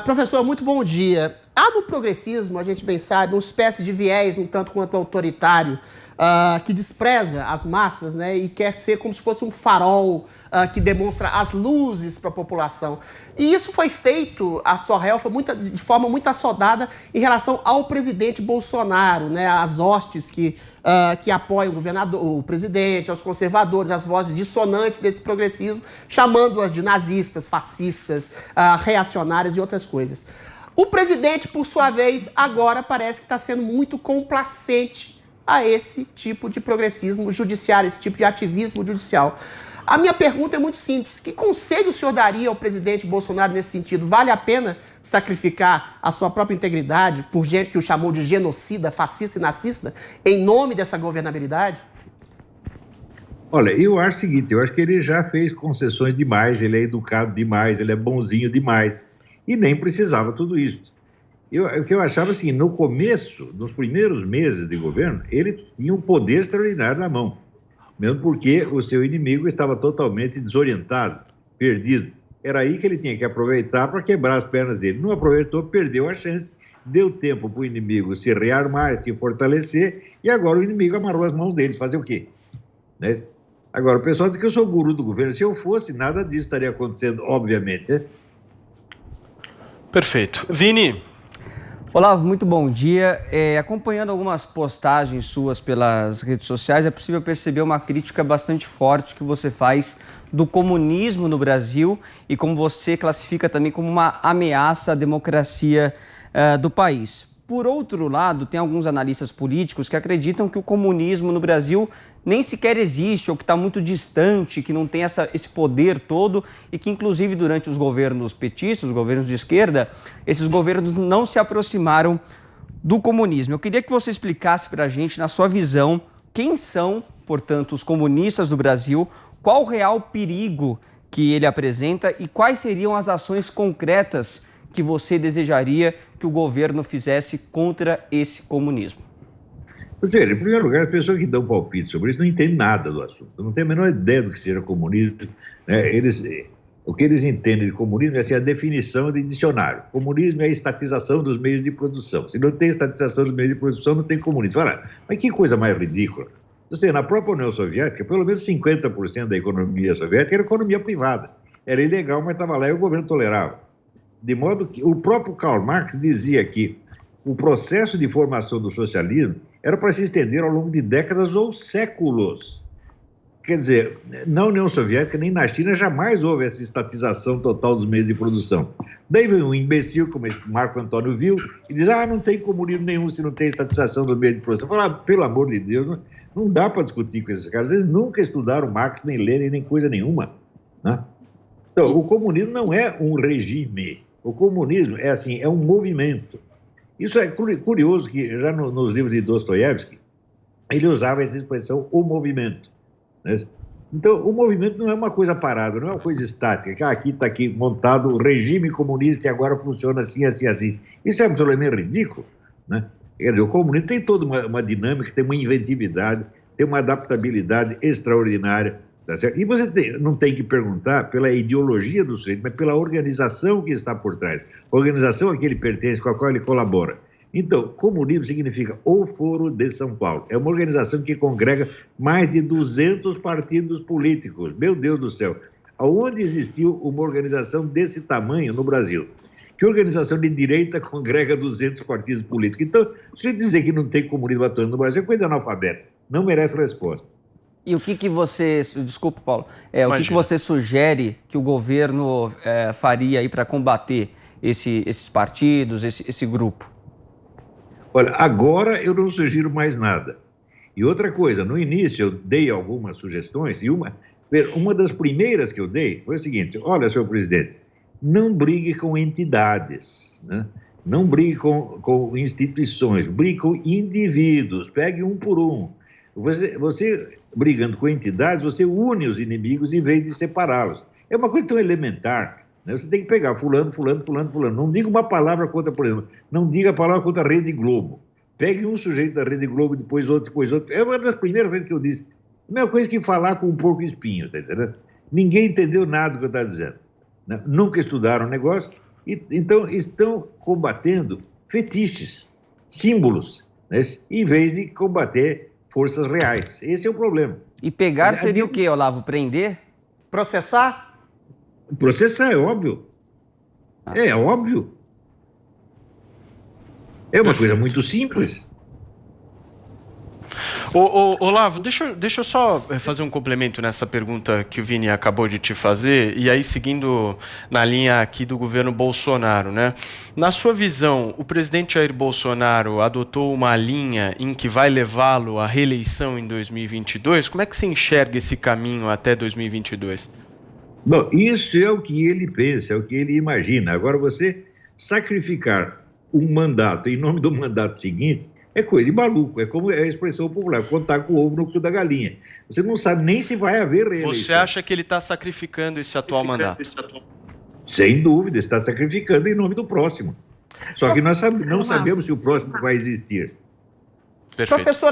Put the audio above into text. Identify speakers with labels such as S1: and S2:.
S1: Professor, muito bom dia. Há no progressismo, a gente bem sabe, uma espécie de viés um tanto quanto autoritário, que despreza as massas, né, e quer ser como se fosse um farol que demonstra as luzes para a população. E isso foi feito, a sua relva, de forma muito assodada em relação ao presidente Bolsonaro, né, às hostes que apoiam o governador, o presidente, aos conservadores, as vozes dissonantes desse progressismo, chamando-as de nazistas, fascistas, reacionárias e outras coisas. O presidente, por sua vez, agora parece que está sendo muito complacente a esse tipo de progressismo judiciário, esse tipo de ativismo judicial. A minha pergunta é muito simples. Que conselho o senhor daria ao presidente Bolsonaro nesse sentido? Vale a pena sacrificar a sua própria integridade por gente que o chamou de genocida, fascista e nazista em nome dessa governabilidade?
S2: Olha, eu acho o seguinte, eu acho que ele já fez concessões demais, ele é educado demais, ele é bonzinho demais, e nem precisava tudo isso. O que eu achava assim, no começo, nos primeiros meses de governo, ele tinha um poder extraordinário na mão, mesmo porque o seu inimigo estava totalmente desorientado, perdido. Era aí que ele tinha que aproveitar para quebrar as pernas dele. Não aproveitou, perdeu a chance, deu tempo para o inimigo se rearmar, se fortalecer, e agora o inimigo amarrou as mãos dele. Fazer o quê? Né? Agora, o pessoal diz que eu sou guru do governo. Se eu fosse, nada disso estaria acontecendo, obviamente. Né?
S3: Perfeito. Vini.
S4: Olavo, muito bom dia. Acompanhando algumas postagens suas pelas redes sociais, é possível perceber uma crítica bastante forte que você faz do comunismo no Brasil e como você classifica também como uma ameaça à democracia do país. Por outro lado, tem alguns analistas políticos que acreditam que o comunismo no Brasil nem sequer existe, ou que está muito distante, que não tem esse poder todo e que, inclusive, durante os governos petistas, os governos de esquerda, esses governos não se aproximaram do comunismo. Eu queria que você explicasse para a gente, na sua visão, quem são, portanto, os comunistas do Brasil, qual o real perigo que ele apresenta e quais seriam as ações concretas que você desejaria que o governo fizesse contra esse comunismo?
S2: Em primeiro lugar, as pessoas que dão palpite sobre isso não entendem nada do assunto, não têm a menor ideia do que seja comunismo. Né? O que eles entendem de comunismo é assim, a definição de dicionário. Comunismo é a estatização dos meios de produção. Se não tem estatização dos meios de produção, não tem comunismo. Olha, mas que coisa mais ridícula. Na própria União Soviética, pelo menos 50% da economia soviética era economia privada. Era ilegal, mas estava lá e o governo tolerava. De modo que o próprio Karl Marx dizia que o processo de formação do socialismo era para se estender ao longo de décadas ou séculos. Quer dizer, na União Soviética nem na China jamais houve essa estatização total dos meios de produção. Daí vem um imbecil como Marco Antônio viu e diz, não tem comunismo nenhum se não tem estatização dos meios de produção. Fala, pelo amor de Deus, não dá para discutir com esses caras. Eles nunca estudaram Marx, nem Lenin, nem coisa nenhuma. Né? Então, o comunismo não é um regime. O comunismo é assim, é um movimento. Isso é curioso que já nos livros de Dostoiévski, ele usava essa expressão, o movimento. Né? Então, o movimento não é uma coisa parada, não é uma coisa estática, que aqui está aqui montado o regime comunista e agora funciona assim, assim, assim. Isso é absolutamente ridículo. Né? Quer dizer, o comunismo tem toda uma dinâmica, tem uma inventividade, tem uma adaptabilidade extraordinária. Tá certo? E você não tem que perguntar pela ideologia do sujeito, mas pela organização que está por trás. A organização a que ele pertence, com a qual ele colabora. Então, comunismo significa o Foro de São Paulo. É uma organização que congrega mais de 200 partidos políticos. Meu Deus do céu. Aonde existiu uma organização desse tamanho no Brasil? Que organização de direita congrega 200 partidos políticos? Então, se dizer que não tem comunismo atuando no Brasil, é coisa analfabeta. Não merece resposta.
S4: E o que você... Desculpa, Paulo. O que você sugere que o governo faria aí para combater esses partidos, esse grupo?
S2: Olha, agora eu não sugiro mais nada. E outra coisa, no início eu dei algumas sugestões e uma das primeiras que eu dei foi o seguinte, olha, senhor presidente, não brigue com entidades, né? Não brigue com instituições, brigue com indivíduos, pegue um por um. Você brigando com entidades, você une os inimigos em vez de separá-los. É uma coisa tão elementar. Né? Você tem que pegar fulano. Não diga uma palavra contra, por exemplo, não diga a palavra contra a Rede Globo. Pegue um sujeito da Rede Globo, depois outro. É uma das primeiras vezes que eu disse. A mesma coisa que falar com um porco-espinho, tá entendendo? Ninguém entendeu nada do que eu estava dizendo. Né? Nunca estudaram o negócio, Então, estão combatendo fetiches, símbolos, né? Em vez de combater forças reais. Esse é o problema.
S4: E pegar seria o quê, Olavo? Prender?
S1: Processar?
S2: Processar, é óbvio. É óbvio. É uma coisa muito simples.
S3: Olavo, deixa eu só fazer um complemento nessa pergunta que o Vini acabou de te fazer, e aí seguindo na linha aqui do governo Bolsonaro, né? Na sua visão, o presidente Jair Bolsonaro adotou uma linha em que vai levá-lo à reeleição em 2022? Como é que você enxerga esse caminho até 2022?
S2: Bom, isso é o que ele pensa, é o que ele imagina. Agora, você sacrificar um mandato em nome do mandato seguinte é coisa de maluco, é como é a expressão popular, contar com o ovo no cu da galinha. Você não sabe nem se vai haver reeleição.
S3: Você acha que ele está sacrificando esse atual mandato?
S2: Sem dúvida, está sacrificando em nome do próximo. Só que nós não sabemos se o próximo vai existir.
S3: Perfeito.
S1: Professor